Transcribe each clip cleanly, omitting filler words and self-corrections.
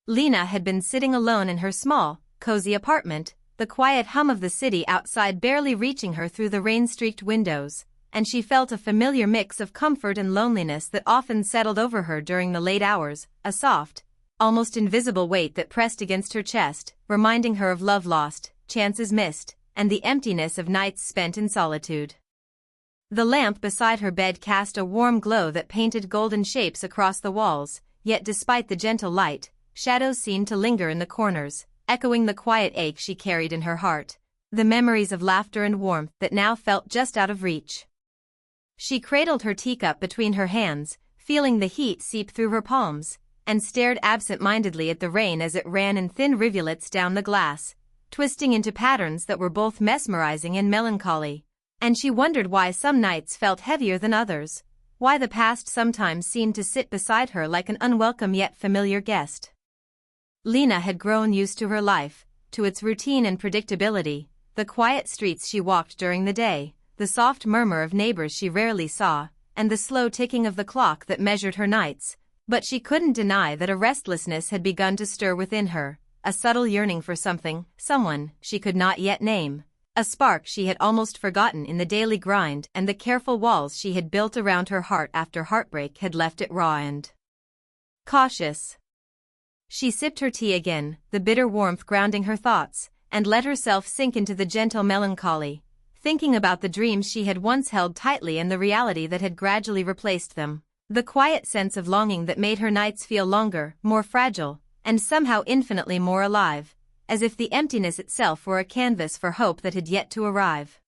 Lena had been sitting alone in her small, cozy apartment, the quiet hum of the city outside barely reaching her through the rain-streaked windows, and she felt a familiar mix of comfort and loneliness that often settled over her during the late hours, a soft, almost invisible weight that pressed against her chest, reminding her of love lost, chances missed, and the emptiness of nights spent in solitude. The lamp beside her bed cast a warm glow that painted golden shapes across the walls, yet despite the gentle light, shadows seemed to linger in the corners, echoing the quiet ache she carried in her heart, the memories of laughter and warmth that now felt just out of reach. She cradled her teacup between her hands, feeling the heat seep through her palms, and stared absent-mindedly at the rain as it ran in thin rivulets down the glass, twisting into patterns that were both mesmerizing and melancholy. And she wondered why some nights felt heavier than others, why the past sometimes seemed to sit beside her like an unwelcome yet familiar guest. Lena had grown used to her life, to its routine and predictability, the quiet streets she walked during the day, the soft murmur of neighbors she rarely saw, and the slow ticking of the clock that measured her nights, but she couldn't deny that a restlessness had begun to stir within her, a subtle yearning for something, someone, she could not yet name. A spark she had almost forgotten in the daily grind and the careful walls she had built around her heart after heartbreak had left it raw and cautious. She sipped her tea again, the bitter warmth grounding her thoughts, and let herself sink into the gentle melancholy, thinking about the dreams she had once held tightly and the reality that had gradually replaced them, the quiet sense of longing that made her nights feel longer, more fragile, and somehow infinitely more alive, as if the emptiness itself were a canvas for hope that had yet to arrive.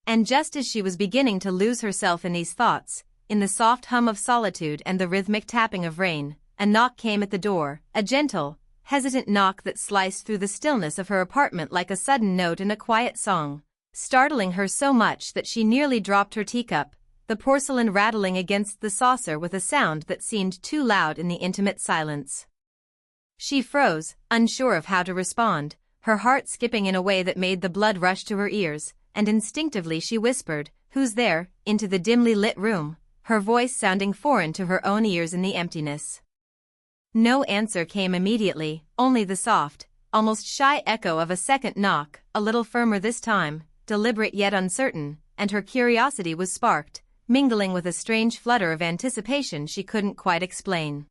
And just as she was beginning to lose herself in these thoughts, in the soft hum of solitude and the rhythmic tapping of rain, a knock came at the door, a gentle, hesitant knock that sliced through the stillness of her apartment like a sudden note in a quiet song, startling her so much that she nearly dropped her teacup, the porcelain rattling against the saucer with a sound that seemed too loud in the intimate silence. She froze, unsure of how to respond, her heart skipping in a way that made the blood rush to her ears, and instinctively she whispered, "Who's there?" into the dimly lit room, her voice sounding foreign to her own ears in the emptiness. No answer came immediately, only the soft, almost shy echo of a second knock, a little firmer this time, deliberate yet uncertain, and her curiosity was sparked, mingling with a strange flutter of anticipation she couldn't quite explain.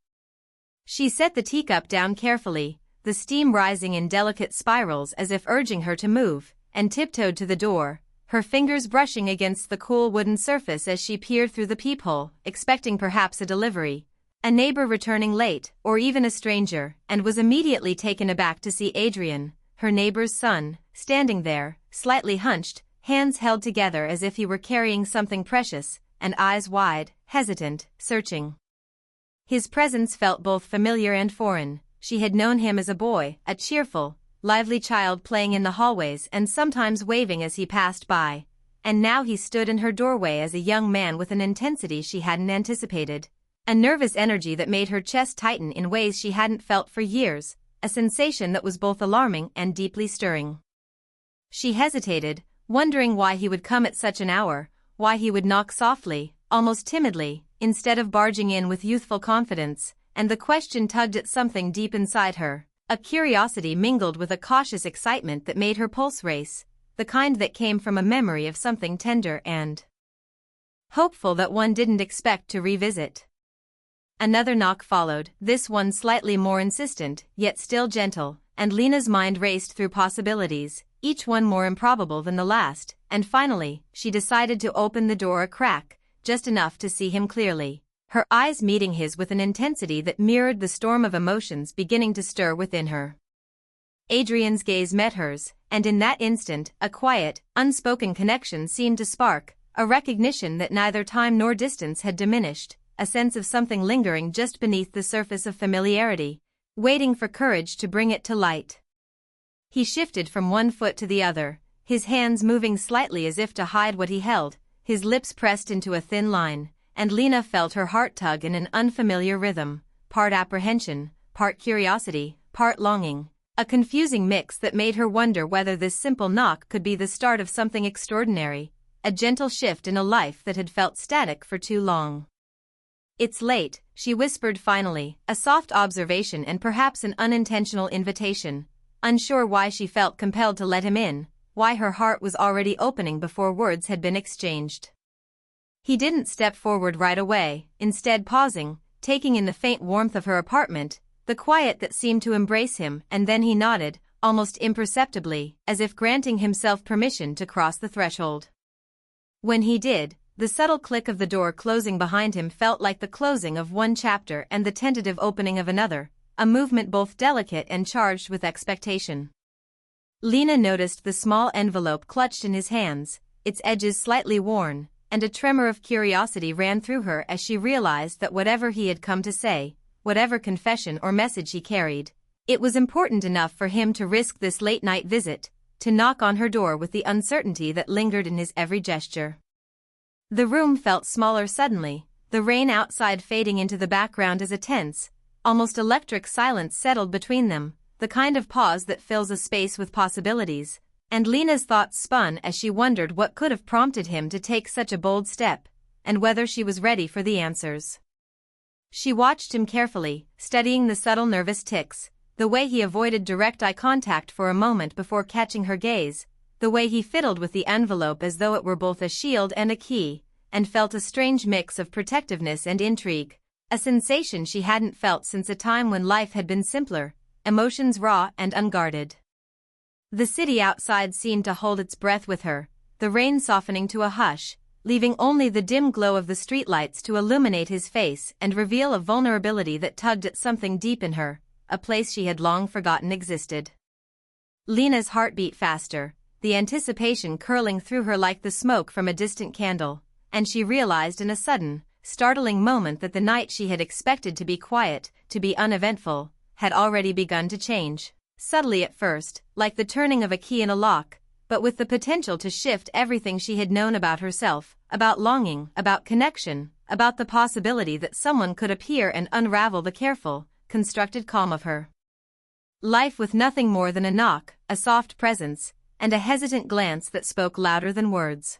She set the teacup down carefully, the steam rising in delicate spirals as if urging her to move, and tiptoed to the door, her fingers brushing against the cool wooden surface as she peered through the peephole, expecting perhaps a delivery, a neighbor returning late, or even a stranger, and was immediately taken aback to see Adrian, her neighbor's son, standing there, slightly hunched, hands held together as if he were carrying something precious, and eyes wide, hesitant, searching. His presence felt both familiar and foreign. She had known him as a boy, a cheerful, lively child playing in the hallways and sometimes waving as he passed by, and now he stood in her doorway as a young man with an intensity she hadn't anticipated, a nervous energy that made her chest tighten in ways she hadn't felt for years, a sensation that was both alarming and deeply stirring. She hesitated, wondering why he would come at such an hour, why he would knock softly, almost timidly, instead of barging in with youthful confidence, and the question tugged at something deep inside her, a curiosity mingled with a cautious excitement that made her pulse race, the kind that came from a memory of something tender and hopeful that one didn't expect to revisit. Another knock followed, this one slightly more insistent, yet still gentle, and Lena's mind raced through possibilities, each one more improbable than the last, and finally, she decided to open the door a crack, just enough to see him clearly, her eyes meeting his with an intensity that mirrored the storm of emotions beginning to stir within her. Adrian's gaze met hers, and in that instant, a quiet, unspoken connection seemed to spark, a recognition that neither time nor distance had diminished, a sense of something lingering just beneath the surface of familiarity, waiting for courage to bring it to light. He shifted from one foot to the other, his hands moving slightly as if to hide what he held, his lips pressed into a thin line, and Lena felt her heart tug in an unfamiliar rhythm, part apprehension, part curiosity, part longing, a confusing mix that made her wonder whether this simple knock could be the start of something extraordinary, a gentle shift in a life that had felt static for too long. "It's late," she whispered finally, a soft observation and perhaps an unintentional invitation. Unsure why she felt compelled to let him in, why her heart was already opening before words had been exchanged. He didn't step forward right away, instead pausing, taking in the faint warmth of her apartment, the quiet that seemed to embrace him, and then he nodded, almost imperceptibly, as if granting himself permission to cross the threshold. When he did, the subtle click of the door closing behind him felt like the closing of one chapter and the tentative opening of another, a movement both delicate and charged with expectation. Lena noticed the small envelope clutched in his hands, its edges slightly worn, and a tremor of curiosity ran through her as she realized that whatever he had come to say, whatever confession or message he carried, it was important enough for him to risk this late-night visit, to knock on her door with the uncertainty that lingered in his every gesture. The room felt smaller suddenly, the rain outside fading into the background as a tense, almost electric silence settled between them, the kind of pause that fills a space with possibilities, and Lena's thoughts spun as she wondered what could have prompted him to take such a bold step, and whether she was ready for the answers. She watched him carefully, studying the subtle nervous tics, the way he avoided direct eye contact for a moment before catching her gaze, the way he fiddled with the envelope as though it were both a shield and a key, and felt a strange mix of protectiveness and intrigue, a sensation she hadn't felt since a time when life had been simpler, emotions raw and unguarded. The city outside seemed to hold its breath with her, the rain softening to a hush, leaving only the dim glow of the streetlights to illuminate his face and reveal a vulnerability that tugged at something deep in her, a place she had long forgotten existed. Lena's heart beat faster, the anticipation curling through her like the smoke from a distant candle, and she realized in a sudden, startling moment that the night she had expected to be quiet, to be uneventful, had already begun to change, subtly at first, like the turning of a key in a lock, but with the potential to shift everything she had known about herself, about longing, about connection, about the possibility that someone could appear and unravel the careful, constructed calm of her life with nothing more than a knock, a soft presence, and a hesitant glance that spoke louder than words.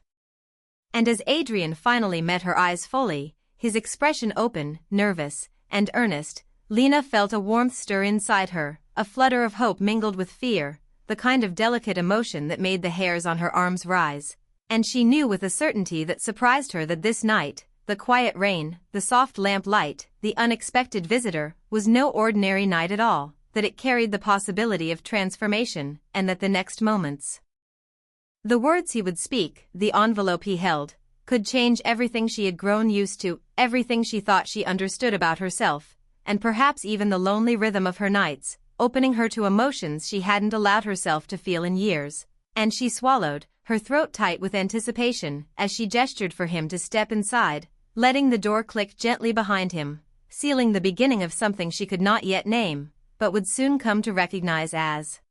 And as Adrian finally met her eyes fully, his expression open, nervous, and earnest, Lena felt a warmth stir inside her, a flutter of hope mingled with fear, the kind of delicate emotion that made the hairs on her arms rise, and she knew with a certainty that surprised her that this night, the quiet rain, the soft lamp light, the unexpected visitor, was no ordinary night at all, that it carried the possibility of transformation, and that the next moments, the words he would speak, the envelope he held, could change everything she had grown used to, everything she thought she understood about herself, and perhaps even the lonely rhythm of her nights, opening her to emotions she hadn't allowed herself to feel in years. And she swallowed, her throat tight with anticipation, as she gestured for him to step inside, letting the door click gently behind him, sealing the beginning of something she could not yet name, but would soon come to recognize as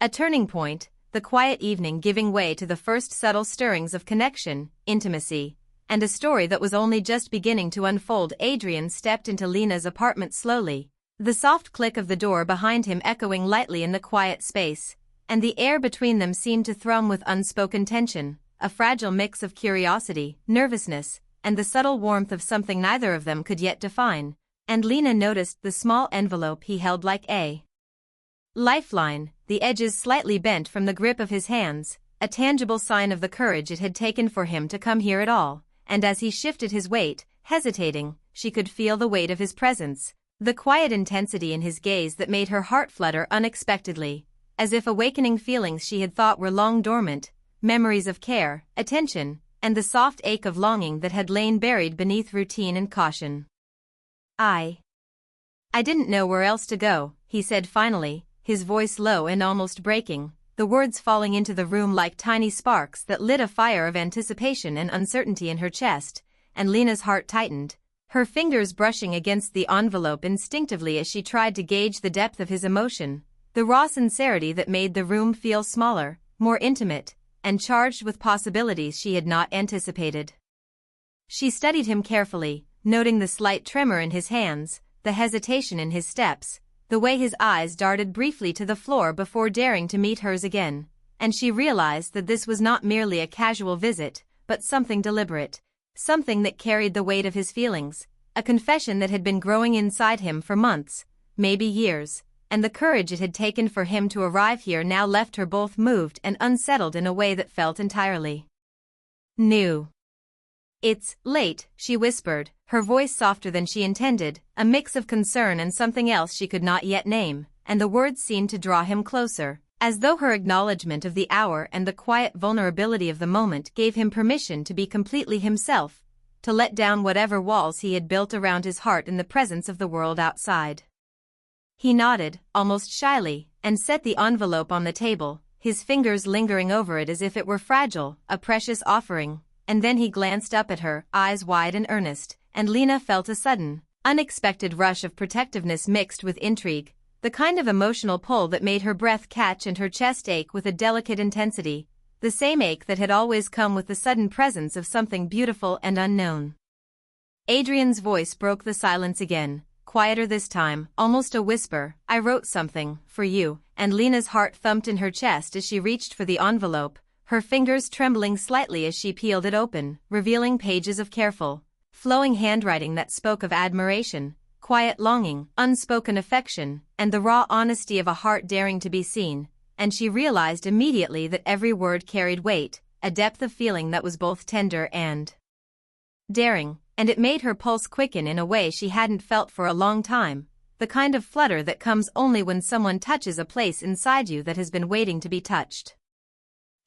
a turning point, the quiet evening giving way to the first subtle stirrings of connection, intimacy, and a story that was only just beginning to unfold. Adrian stepped into Lena's apartment slowly, the soft click of the door behind him echoing lightly in the quiet space, and the air between them seemed to thrum with unspoken tension, a fragile mix of curiosity, nervousness, and the subtle warmth of something neither of them could yet define. And Lena noticed the small envelope he held like a lifeline, the edges slightly bent from the grip of his hands, a tangible sign of the courage it had taken for him to come here at all, and as he shifted his weight, hesitating, she could feel the weight of his presence, the quiet intensity in his gaze that made her heart flutter unexpectedly, as if awakening feelings she had thought were long dormant, memories of care, attention, and the soft ache of longing that had lain buried beneath routine and caution. I didn't know where else to go, he said finally, his voice low and almost breaking, the words falling into the room like tiny sparks that lit a fire of anticipation and uncertainty in her chest, and Lena's heart tightened, her fingers brushing against the envelope instinctively as she tried to gauge the depth of his emotion, the raw sincerity that made the room feel smaller, more intimate, and charged with possibilities she had not anticipated. She studied him carefully, noting the slight tremor in his hands, the hesitation in his steps, the way his eyes darted briefly to the floor before daring to meet hers again, and she realized that this was not merely a casual visit, but something deliberate, something that carried the weight of his feelings, a confession that had been growing inside him for months, maybe years, and the courage it had taken for him to arrive here now left her both moved and unsettled in a way that felt entirely new. "It's late," she whispered, her voice softer than she intended, a mix of concern and something else she could not yet name, and the words seemed to draw him closer, as though her acknowledgement of the hour and the quiet vulnerability of the moment gave him permission to be completely himself, to let down whatever walls he had built around his heart in the presence of the world outside. He nodded, almost shyly, and set the envelope on the table, his fingers lingering over it as if it were fragile, a precious offering, and then he glanced up at her, eyes wide and earnest, and Lena felt a sudden, unexpected rush of protectiveness mixed with intrigue, the kind of emotional pull that made her breath catch and her chest ache with a delicate intensity, the same ache that had always come with the sudden presence of something beautiful and unknown. Adrian's voice broke the silence again, quieter this time, almost a whisper. "I wrote something for you," and Lena's heart thumped in her chest as she reached for the envelope, her fingers trembling slightly as she peeled it open, revealing pages of careful, flowing handwriting that spoke of admiration, quiet longing, unspoken affection, and the raw honesty of a heart daring to be seen, and she realized immediately that every word carried weight, a depth of feeling that was both tender and daring, and it made her pulse quicken in a way she hadn't felt for a long time, the kind of flutter that comes only when someone touches a place inside you that has been waiting to be touched.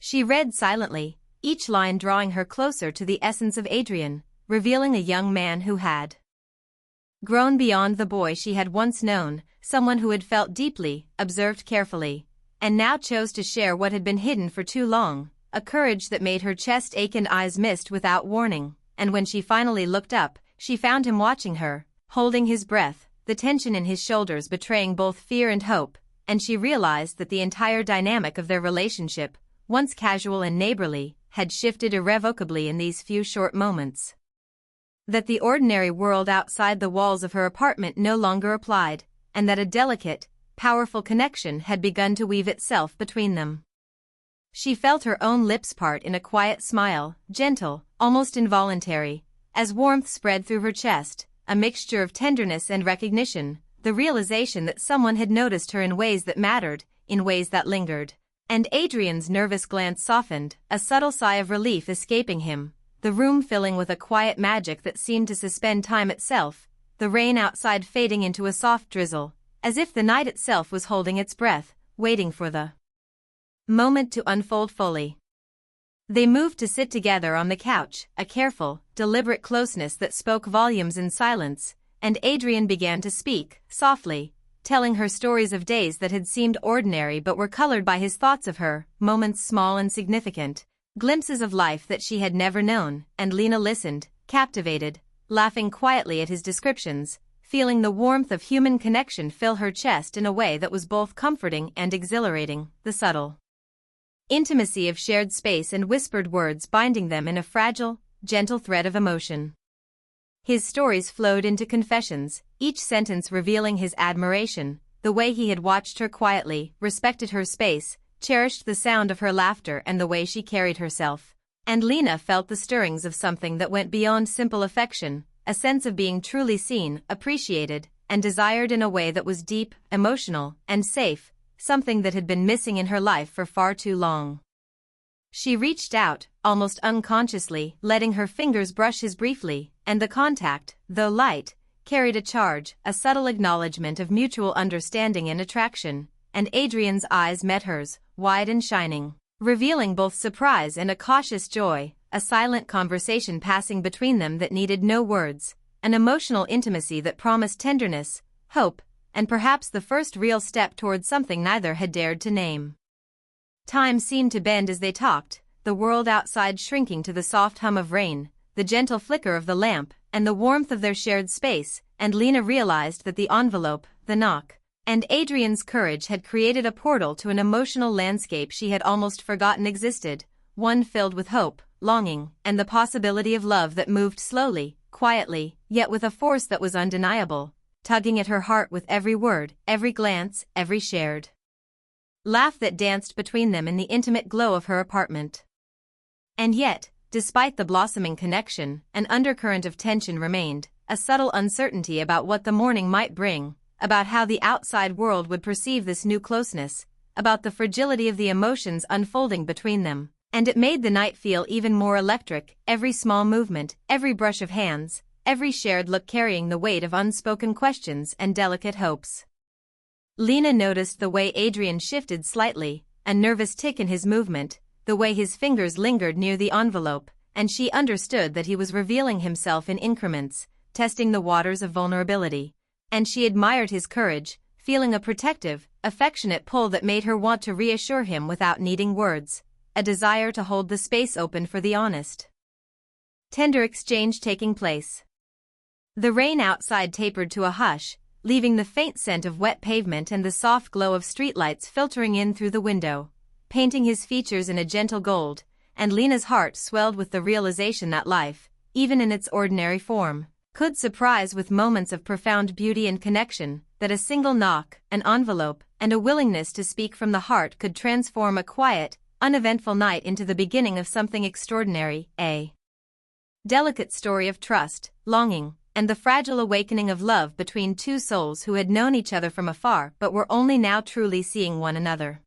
She read silently, each line drawing her closer to the essence of Adrian, revealing a young man who had grown beyond the boy she had once known, someone who had felt deeply, observed carefully, and now chose to share what had been hidden for too long, a courage that made her chest ache and eyes mist without warning, and when she finally looked up, she found him watching her, holding his breath, the tension in his shoulders betraying both fear and hope, and she realized that the entire dynamic of their relationship, once casual and neighborly, had shifted irrevocably in these few short moments. That the ordinary world outside the walls of her apartment no longer applied, and that a delicate, powerful connection had begun to weave itself between them. She felt her own lips part in a quiet smile, gentle, almost involuntary, as warmth spread through her chest, a mixture of tenderness and recognition, the realization that someone had noticed her in ways that mattered, in ways that lingered. And Adrian's nervous glance softened, a subtle sigh of relief escaping him, the room filling with a quiet magic that seemed to suspend time itself, the rain outside fading into a soft drizzle, as if the night itself was holding its breath, waiting for the moment to unfold fully. They moved to sit together on the couch, a careful, deliberate closeness that spoke volumes in silence, and Adrian began to speak, softly, telling her stories of days that had seemed ordinary but were colored by his thoughts of her, moments small and significant, glimpses of life that she had never known, and Lena listened, captivated, laughing quietly at his descriptions, feeling the warmth of human connection fill her chest in a way that was both comforting and exhilarating, the subtle intimacy of shared space and whispered words binding them in a fragile, gentle thread of emotion. His stories flowed into confessions, each sentence revealing his admiration, the way he had watched her quietly, respected her space, cherished the sound of her laughter and the way she carried herself. And Lena felt the stirrings of something that went beyond simple affection, a sense of being truly seen, appreciated, and desired in a way that was deep, emotional, and safe, something that had been missing in her life for far too long. She reached out, almost unconsciously, letting her fingers brush his briefly, and the contact, though light, carried a charge, a subtle acknowledgement of mutual understanding and attraction, and Adrian's eyes met hers, wide and shining, revealing both surprise and a cautious joy, a silent conversation passing between them that needed no words, an emotional intimacy that promised tenderness, hope, and perhaps the first real step toward something neither had dared to name. Time seemed to bend as they talked, the world outside shrinking to the soft hum of rain, the gentle flicker of the lamp, and the warmth of their shared space, and Lena realized that the envelope, the knock, and Adrian's courage had created a portal to an emotional landscape she had almost forgotten existed, one filled with hope, longing, and the possibility of love that moved slowly, quietly, yet with a force that was undeniable, tugging at her heart with every word, every glance, every shared laugh that danced between them in the intimate glow of her apartment. And yet, despite the blossoming connection, an undercurrent of tension remained, a subtle uncertainty about what the morning might bring, about how the outside world would perceive this new closeness, about the fragility of the emotions unfolding between them. And it made the night feel even more electric, every small movement, every brush of hands, every shared look carrying the weight of unspoken questions and delicate hopes. Lena noticed the way Adrian shifted slightly, a nervous tick in his movement, the way his fingers lingered near the envelope, and she understood that he was revealing himself in increments, testing the waters of vulnerability. And she admired his courage, feeling a protective, affectionate pull that made her want to reassure him without needing words, a desire to hold the space open for the honest, tender exchange taking place. The rain outside tapered to a hush, leaving the faint scent of wet pavement and the soft glow of streetlights filtering in through the window, painting his features in a gentle gold, and Lena's heart swelled with the realization that life, even in its ordinary form, could surprise with moments of profound beauty and connection, that a single knock, an envelope, and a willingness to speak from the heart could transform a quiet, uneventful night into the beginning of something extraordinary, a delicate story of trust, longing, and the fragile awakening of love between two souls who had known each other from afar but were only now truly seeing one another.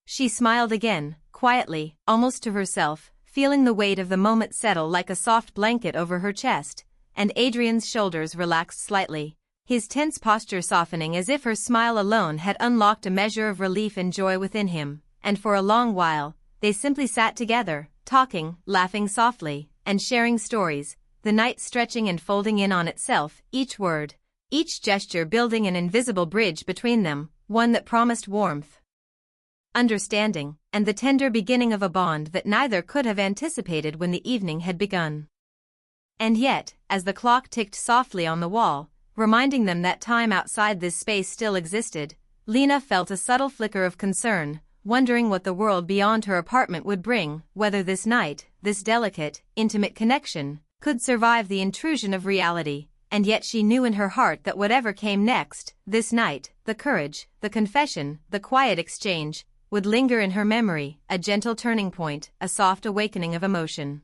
She smiled again, quietly, almost to herself, feeling the weight of the moment settle like a soft blanket over her chest, and Adrian's shoulders relaxed slightly, his tense posture softening as if her smile alone had unlocked a measure of relief and joy within him, and for a long while, they simply sat together, talking, laughing softly, and sharing stories, the night stretching and folding in on itself, each word, each gesture building an invisible bridge between them, one that promised warmth, understanding, and the tender beginning of a bond that neither could have anticipated when the evening had begun. And yet, as the clock ticked softly on the wall, reminding them that time outside this space still existed, Lena felt a subtle flicker of concern, wondering what the world beyond her apartment would bring, whether this night, this delicate, intimate connection, could survive the intrusion of reality, and yet she knew in her heart that whatever came next, this night, the courage, the confession, the quiet exchange, would linger in her memory, a gentle turning point, a soft awakening of emotion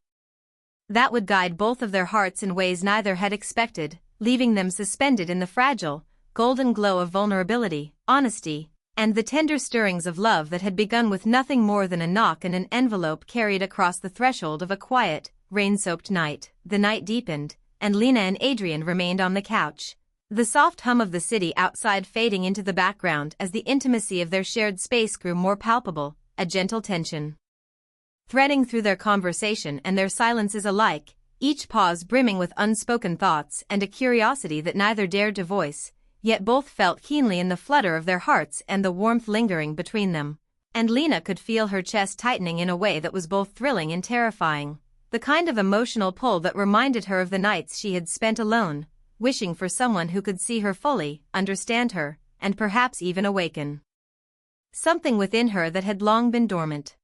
that would guide both of their hearts in ways neither had expected, leaving them suspended in the fragile, golden glow of vulnerability, honesty, and the tender stirrings of love that had begun with nothing more than a knock and an envelope carried across the threshold of a quiet, rain-soaked night. The night deepened, and Lena and Adrian remained on the couch, the soft hum of the city outside fading into the background as the intimacy of their shared space grew more palpable, a gentle tension threading through their conversation and their silences alike, each pause brimming with unspoken thoughts and a curiosity that neither dared to voice, yet both felt keenly in the flutter of their hearts and the warmth lingering between them. And Lena could feel her chest tightening in a way that was both thrilling and terrifying, the kind of emotional pull that reminded her of the nights she had spent alone, wishing for someone who could see her fully, understand her, and perhaps even awaken something within her that had long been dormant.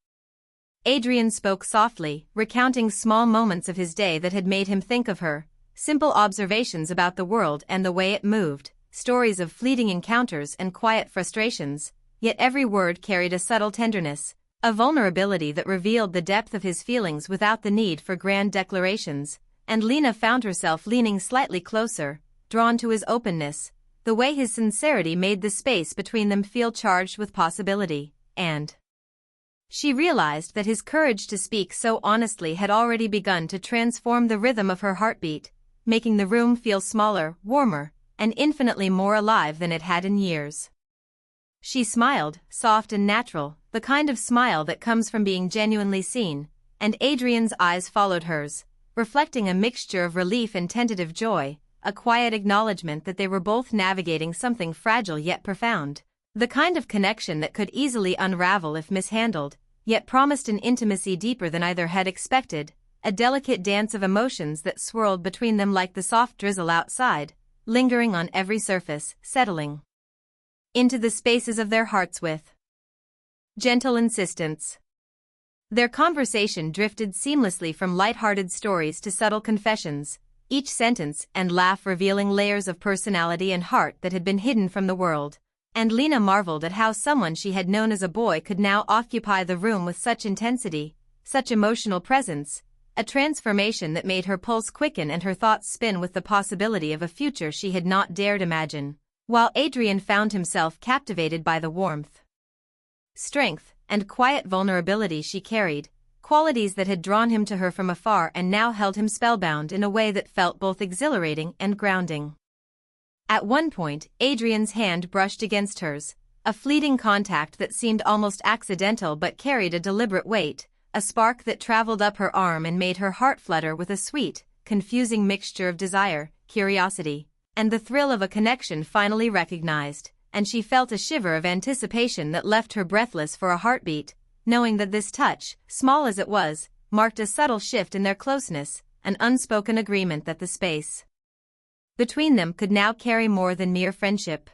Adrian spoke softly, recounting small moments of his day that had made him think of her, simple observations about the world and the way it moved, stories of fleeting encounters and quiet frustrations, yet every word carried a subtle tenderness, a vulnerability that revealed the depth of his feelings without the need for grand declarations, and Lena found herself leaning slightly closer, drawn to his openness, the way his sincerity made the space between them feel charged with possibility, and she realized that his courage to speak so honestly had already begun to transform the rhythm of her heartbeat, making the room feel smaller, warmer, and infinitely more alive than it had in years. She smiled, soft and natural, the kind of smile that comes from being genuinely seen, and Adrian's eyes followed hers, reflecting a mixture of relief and tentative joy, a quiet acknowledgement that they were both navigating something fragile yet profound. The kind of connection that could easily unravel if mishandled, yet promised an intimacy deeper than either had expected, a delicate dance of emotions that swirled between them like the soft drizzle outside, lingering on every surface, settling into the spaces of their hearts with gentle insistence. Their conversation drifted seamlessly from light-hearted stories to subtle confessions, each sentence and laugh revealing layers of personality and heart that had been hidden from the world. And Lena marveled at how someone she had known as a boy could now occupy the room with such intensity, such emotional presence, a transformation that made her pulse quicken and her thoughts spin with the possibility of a future she had not dared imagine, while Adrian found himself captivated by the warmth, strength, and quiet vulnerability she carried, qualities that had drawn him to her from afar and now held him spellbound in a way that felt both exhilarating and grounding. At one point, Adrian's hand brushed against hers, a fleeting contact that seemed almost accidental but carried a deliberate weight, a spark that traveled up her arm and made her heart flutter with a sweet, confusing mixture of desire, curiosity, and the thrill of a connection finally recognized, and she felt a shiver of anticipation that left her breathless for a heartbeat, knowing that this touch, small as it was, marked a subtle shift in their closeness, an unspoken agreement that the space between them could now carry more than mere friendship.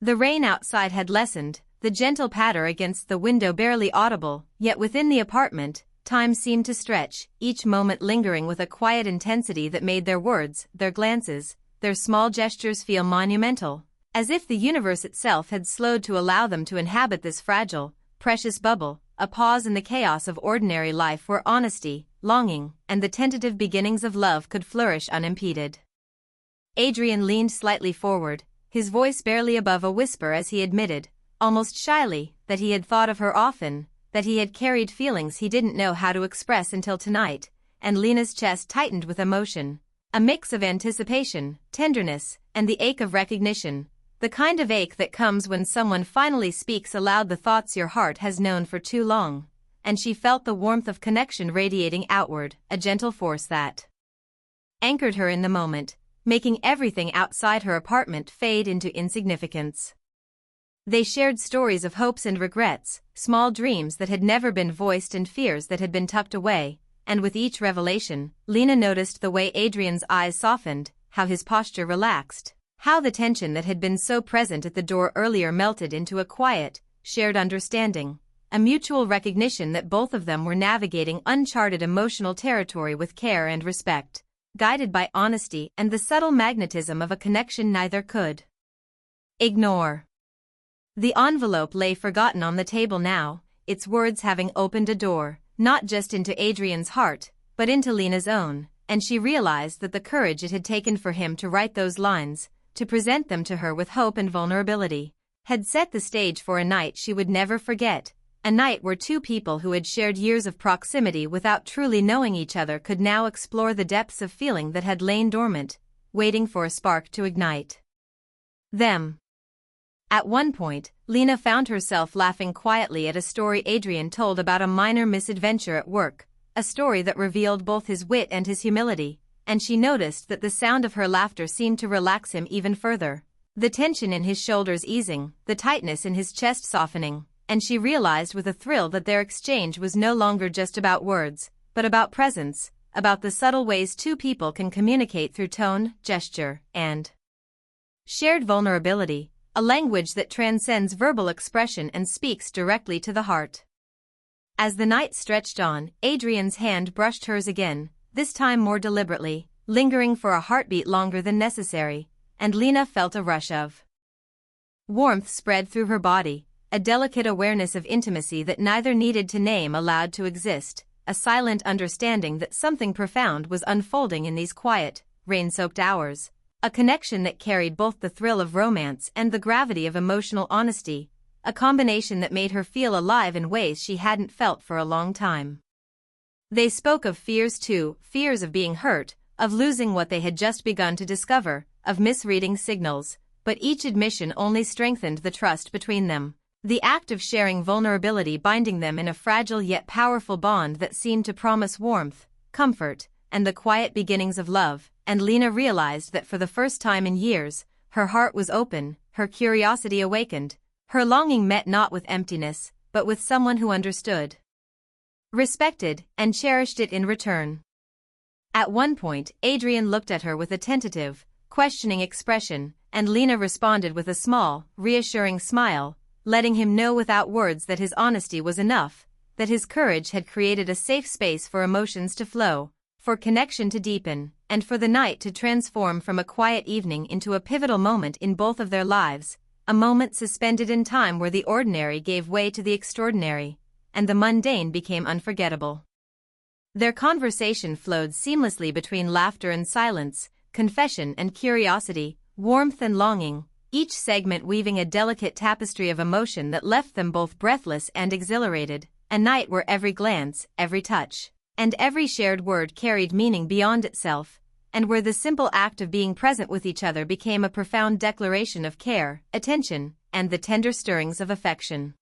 The rain outside had lessened, the gentle patter against the window barely audible, yet within the apartment, time seemed to stretch, each moment lingering with a quiet intensity that made their words, their glances, their small gestures feel monumental, as if the universe itself had slowed to allow them to inhabit this fragile, precious bubble, a pause in the chaos of ordinary life where honesty, longing, and the tentative beginnings of love could flourish unimpeded. Adrian leaned slightly forward, his voice barely above a whisper as he admitted, almost shyly, that he had thought of her often, that he had carried feelings he didn't know how to express until tonight, and Lena's chest tightened with emotion, a mix of anticipation, tenderness, and the ache of recognition, the kind of ache that comes when someone finally speaks aloud the thoughts your heart has known for too long, and she felt the warmth of connection radiating outward, a gentle force that anchored her in the moment, making everything outside her apartment fade into insignificance. They shared stories of hopes and regrets, small dreams that had never been voiced and fears that had been tucked away, and with each revelation, Lena noticed the way Adrian's eyes softened, how his posture relaxed, how the tension that had been so present at the door earlier melted into a quiet, shared understanding, a mutual recognition that both of them were navigating uncharted emotional territory with care and respect, guided by honesty and the subtle magnetism of a connection neither could ignore. The envelope lay forgotten on the table now, its words having opened a door, not just into Adrian's heart, but into Lena's own, and she realized that the courage it had taken for him to write those lines, to present them to her with hope and vulnerability, had set the stage for a night she would never forget, a night where two people who had shared years of proximity without truly knowing each other could now explore the depths of feeling that had lain dormant, waiting for a spark to ignite them. At one point, Lena found herself laughing quietly at a story Adrian told about a minor misadventure at work, a story that revealed both his wit and his humility, and she noticed that the sound of her laughter seemed to relax him even further, the tension in his shoulders easing, the tightness in his chest softening, and she realized with a thrill that their exchange was no longer just about words, but about presence, about the subtle ways two people can communicate through tone, gesture, and shared vulnerability, a language that transcends verbal expression and speaks directly to the heart. As the night stretched on, Adrian's hand brushed hers again, this time more deliberately, lingering for a heartbeat longer than necessary, and Lena felt a rush of warmth spread through her body, a delicate awareness of intimacy that neither needed to name allowed to exist, a silent understanding that something profound was unfolding in these quiet, rain-soaked hours, a connection that carried both the thrill of romance and the gravity of emotional honesty, a combination that made her feel alive in ways she hadn't felt for a long time. They spoke of fears too, fears of being hurt, of losing what they had just begun to discover, of misreading signals, but each admission only strengthened the trust between them, the act of sharing vulnerability binding them in a fragile yet powerful bond that seemed to promise warmth, comfort, and the quiet beginnings of love, and Lena realized that for the first time in years, her heart was open, her curiosity awakened, her longing met not with emptiness, but with someone who understood, respected, and cherished it in return. At one point, Adrian looked at her with a tentative, questioning expression, and Lena responded with a small, reassuring smile, letting him know without words that his honesty was enough, that his courage had created a safe space for emotions to flow, for connection to deepen, and for the night to transform from a quiet evening into a pivotal moment in both of their lives, a moment suspended in time where the ordinary gave way to the extraordinary, and the mundane became unforgettable. Their conversation flowed seamlessly between laughter and silence, confession and curiosity, warmth and longing, each segment weaving a delicate tapestry of emotion that left them both breathless and exhilarated, a night where every glance, every touch, and every shared word carried meaning beyond itself, and where the simple act of being present with each other became a profound declaration of care, attention, and the tender stirrings of affection.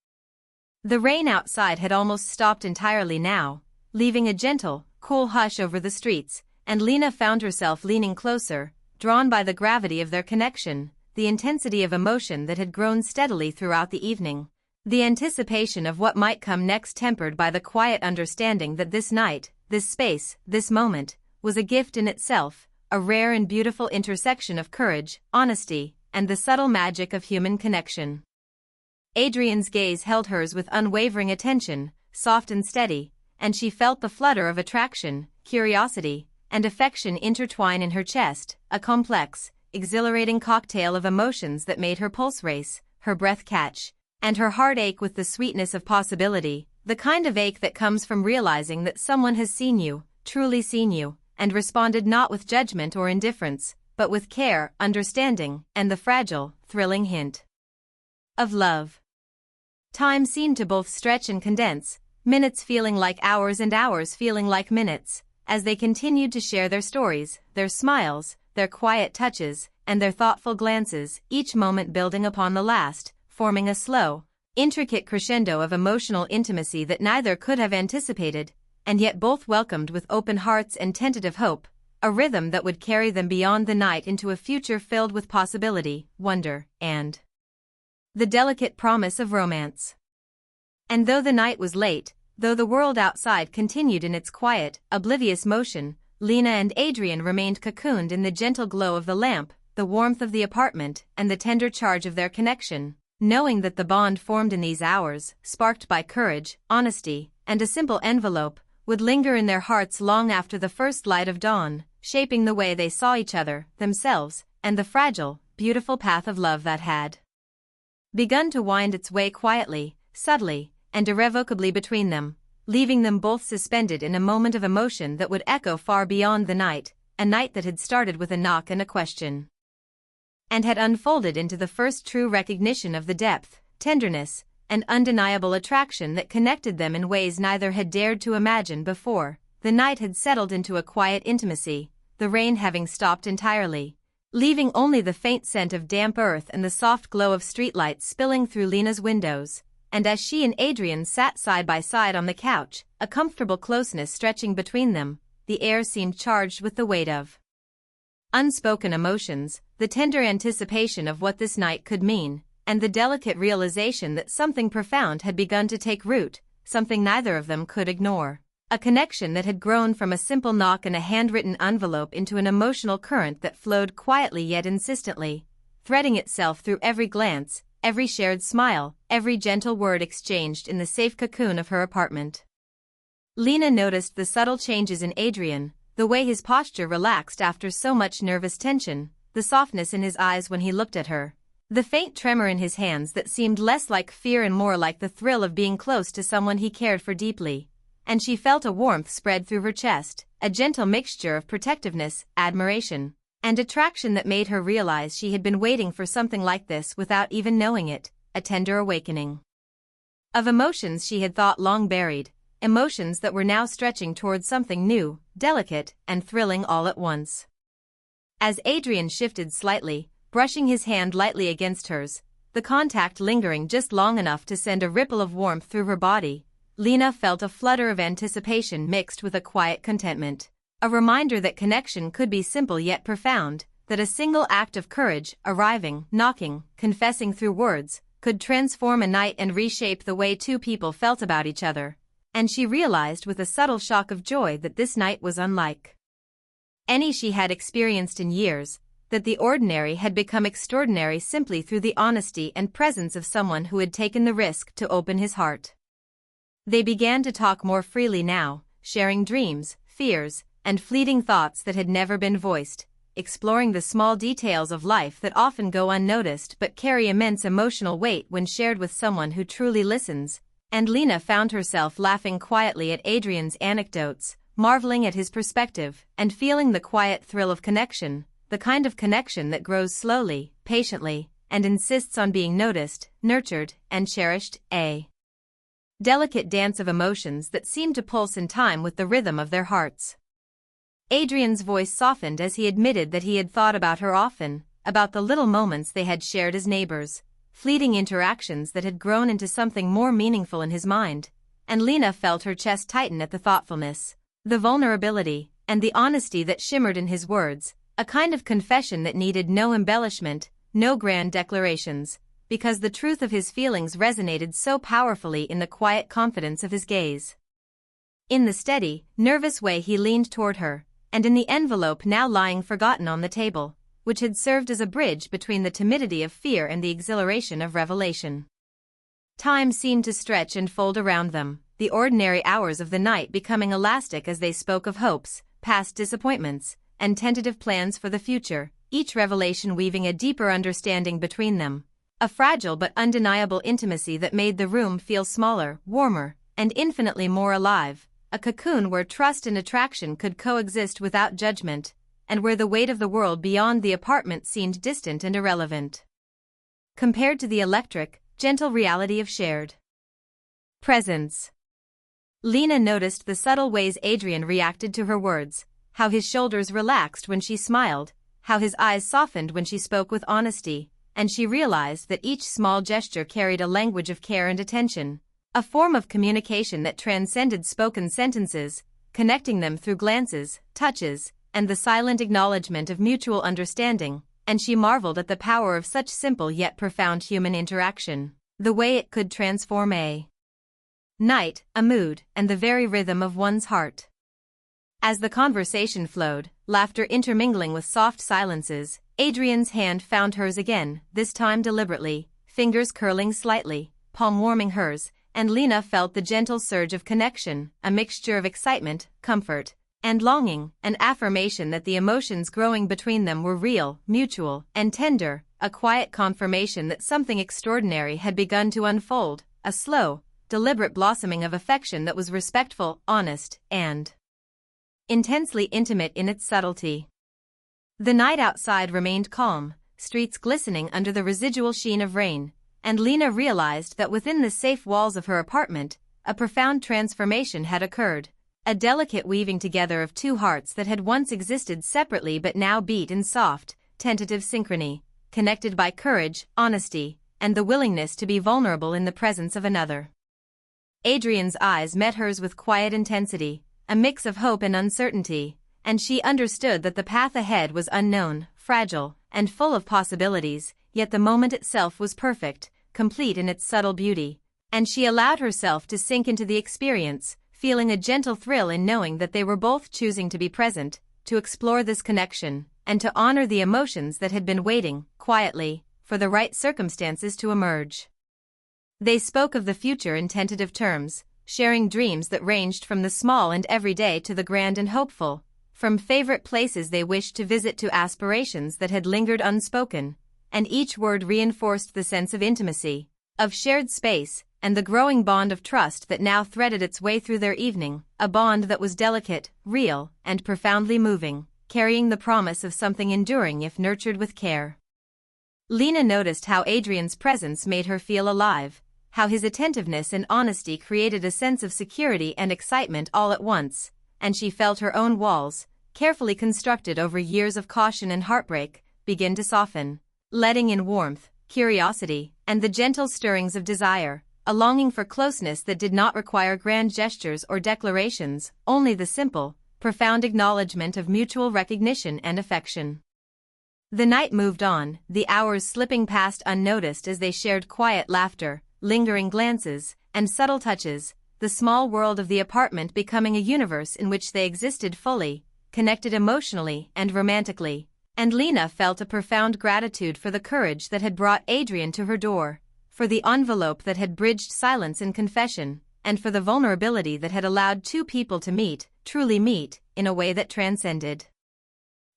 The rain outside had almost stopped entirely now, leaving a gentle, cool hush over the streets, and Lena found herself leaning closer, drawn by the gravity of their connection, the intensity of emotion that had grown steadily throughout the evening, the anticipation of what might come next tempered by the quiet understanding that this night, this space, this moment, was a gift in itself, a rare and beautiful intersection of courage, honesty, and the subtle magic of human connection. Adrian's gaze held hers with unwavering attention, soft and steady, and she felt the flutter of attraction, curiosity, and affection intertwine in her chest, a complex, exhilarating cocktail of emotions that made her pulse race, her breath catch, and her heart ache with the sweetness of possibility, the kind of ache that comes from realizing that someone has seen you, truly seen you, and responded not with judgment or indifference, but with care, understanding, and the fragile, thrilling hint of love. Time seemed to both stretch and condense, minutes feeling like hours and hours feeling like minutes, as they continued to share their stories, their smiles, their quiet touches, and their thoughtful glances, each moment building upon the last, forming a slow, intricate crescendo of emotional intimacy that neither could have anticipated, and yet both welcomed with open hearts and tentative hope, a rhythm that would carry them beyond the night into a future filled with possibility, wonder, and the delicate promise of romance. And though the night was late, though the world outside continued in its quiet, oblivious motion, Lena and Adrian remained cocooned in the gentle glow of the lamp, the warmth of the apartment, and the tender charge of their connection, knowing that the bond formed in these hours, sparked by courage, honesty, and a simple envelope, would linger in their hearts long after the first light of dawn, shaping the way they saw each other, themselves, and the fragile, beautiful path of love that had begun to wind its way quietly, subtly, and irrevocably between them, leaving them both suspended in a moment of emotion that would echo far beyond the night, a night that had started with a knock and a question, and had unfolded into the first true recognition of the depth, tenderness, and undeniable attraction that connected them in ways neither had dared to imagine before. The night had settled into a quiet intimacy, the rain having stopped entirely, leaving only the faint scent of damp earth and the soft glow of streetlights spilling through Lena's windows. And as she and Adrian sat side by side on the couch, a comfortable closeness stretching between them, the air seemed charged with the weight of unspoken emotions, the tender anticipation of what this night could mean, and the delicate realization that something profound had begun to take root, something neither of them could ignore. A connection that had grown from a simple knock and a handwritten envelope into an emotional current that flowed quietly yet insistently, threading itself through every glance, every shared smile, every gentle word exchanged in the safe cocoon of her apartment. Lena noticed the subtle changes in Adrian, the way his posture relaxed after so much nervous tension, the softness in his eyes when he looked at her, the faint tremor in his hands that seemed less like fear and more like the thrill of being close to someone he cared for deeply, and she felt a warmth spread through her chest, a gentle mixture of protectiveness, admiration, and attraction that made her realize she had been waiting for something like this without even knowing it, a tender awakening of emotions she had thought long buried, emotions that were now stretching towards something new, delicate, and thrilling all at once. As Adrian shifted slightly, brushing his hand lightly against hers, the contact lingering just long enough to send a ripple of warmth through her body, Lena felt a flutter of anticipation mixed with a quiet contentment. A reminder that connection could be simple yet profound, that a single act of courage, arriving, knocking, confessing through words, could transform a night and reshape the way two people felt about each other. And she realized with a subtle shock of joy that this night was unlike any she had experienced in years, that the ordinary had become extraordinary simply through the honesty and presence of someone who had taken the risk to open his heart. They began to talk more freely now, sharing dreams, fears, and fleeting thoughts that had never been voiced, exploring the small details of life that often go unnoticed but carry immense emotional weight when shared with someone who truly listens, and Lena found herself laughing quietly at Adrian's anecdotes, marveling at his perspective and feeling the quiet thrill of connection, the kind of connection that grows slowly, patiently, and insists on being noticed, nurtured, and cherished. A delicate dance of emotions that seemed to pulse in time with the rhythm of their hearts. Adrian's voice softened as he admitted that he had thought about her often, about the little moments they had shared as neighbors, fleeting interactions that had grown into something more meaningful in his mind, and Lena felt her chest tighten at the thoughtfulness, the vulnerability, and the honesty that shimmered in his words, a kind of confession that needed no embellishment, no grand declarations, because the truth of his feelings resonated so powerfully in the quiet confidence of his gaze. In the steady, nervous way he leaned toward her, and in the envelope now lying forgotten on the table, which had served as a bridge between the timidity of fear and the exhilaration of revelation. Time seemed to stretch and fold around them, the ordinary hours of the night becoming elastic as they spoke of hopes, past disappointments, and tentative plans for the future, each revelation weaving a deeper understanding between them. A fragile but undeniable intimacy that made the room feel smaller, warmer, and infinitely more alive, a cocoon where trust and attraction could coexist without judgment, and where the weight of the world beyond the apartment seemed distant and irrelevant, compared to the electric, gentle reality of shared presence. Lena noticed the subtle ways Adrian reacted to her words, how his shoulders relaxed when she smiled, how his eyes softened when she spoke with honesty, and she realized that each small gesture carried a language of care and attention, a form of communication that transcended spoken sentences, connecting them through glances, touches, and the silent acknowledgement of mutual understanding, and she marveled at the power of such simple yet profound human interaction, the way it could transform a night, a mood, and the very rhythm of one's heart. As the conversation flowed, laughter intermingling with soft silences, Adrian's hand found hers again, this time deliberately, fingers curling slightly, palm warming hers, and Lena felt the gentle surge of connection, a mixture of excitement, comfort, and longing, an affirmation that the emotions growing between them were real, mutual, and tender, a quiet confirmation that something extraordinary had begun to unfold, a slow, deliberate blossoming of affection that was respectful, honest, and intensely intimate in its subtlety. The night outside remained calm, streets glistening under the residual sheen of rain, and Lena realized that within the safe walls of her apartment, a profound transformation had occurred, a delicate weaving together of two hearts that had once existed separately but now beat in soft, tentative synchrony, connected by courage, honesty, and the willingness to be vulnerable in the presence of another. Adrian's eyes met hers with quiet intensity, a mix of hope and uncertainty, and she understood that the path ahead was unknown, fragile, and full of possibilities, yet the moment itself was perfect, complete in its subtle beauty, and she allowed herself to sink into the experience, feeling a gentle thrill in knowing that they were both choosing to be present, to explore this connection, and to honor the emotions that had been waiting, quietly, for the right circumstances to emerge. They spoke of the future in tentative terms, sharing dreams that ranged from the small and everyday to the grand and hopeful, from favorite places they wished to visit to aspirations that had lingered unspoken, and each word reinforced the sense of intimacy, of shared space, and the growing bond of trust that now threaded its way through their evening, a bond that was delicate, real, and profoundly moving, carrying the promise of something enduring if nurtured with care. Lena noticed how Adrian's presence made her feel alive, how his attentiveness and honesty created a sense of security and excitement all at once, and she felt her own walls, carefully constructed over years of caution and heartbreak, begin to soften, letting in warmth, curiosity, and the gentle stirrings of desire, a longing for closeness that did not require grand gestures or declarations, only the simple, profound acknowledgement of mutual recognition and affection. The night moved on, the hours slipping past unnoticed as they shared quiet laughter, lingering glances, and subtle touches, the small world of the apartment becoming a universe in which they existed fully, connected emotionally and romantically, and Lena felt a profound gratitude for the courage that had brought Adrian to her door, for the envelope that had bridged silence and confession, and for the vulnerability that had allowed two people to meet, truly meet, in a way that transcended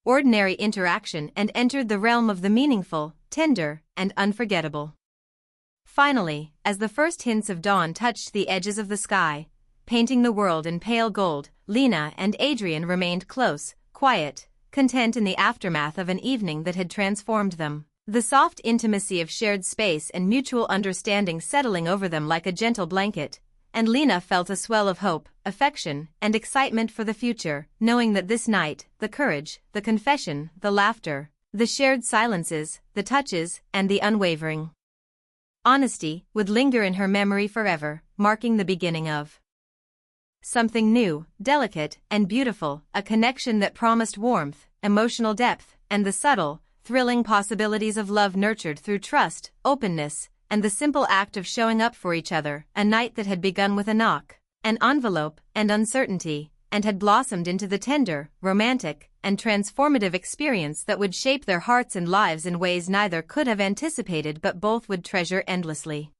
ordinary interaction and entered the realm of the meaningful, tender, and unforgettable. Finally, as the first hints of dawn touched the edges of the sky, painting the world in pale gold. Lena and Adrian remained close, quiet, content in the aftermath of an evening that had transformed them. The soft intimacy of shared space and mutual understanding settling over them like a gentle blanket, and Lena felt a swell of hope, affection, and excitement for the future, knowing that this night, the courage, the confession, the laughter, the shared silences, the touches, and the unwavering honesty would linger in her memory forever, marking the beginning of something new, delicate, and beautiful, a connection that promised warmth, emotional depth, and the subtle, thrilling possibilities of love nurtured through trust, openness, and the simple act of showing up for each other. A night that had begun with a knock, an envelope, and uncertainty, and had blossomed into the tender, romantic, and transformative experience that would shape their hearts and lives in ways neither could have anticipated but both would treasure endlessly.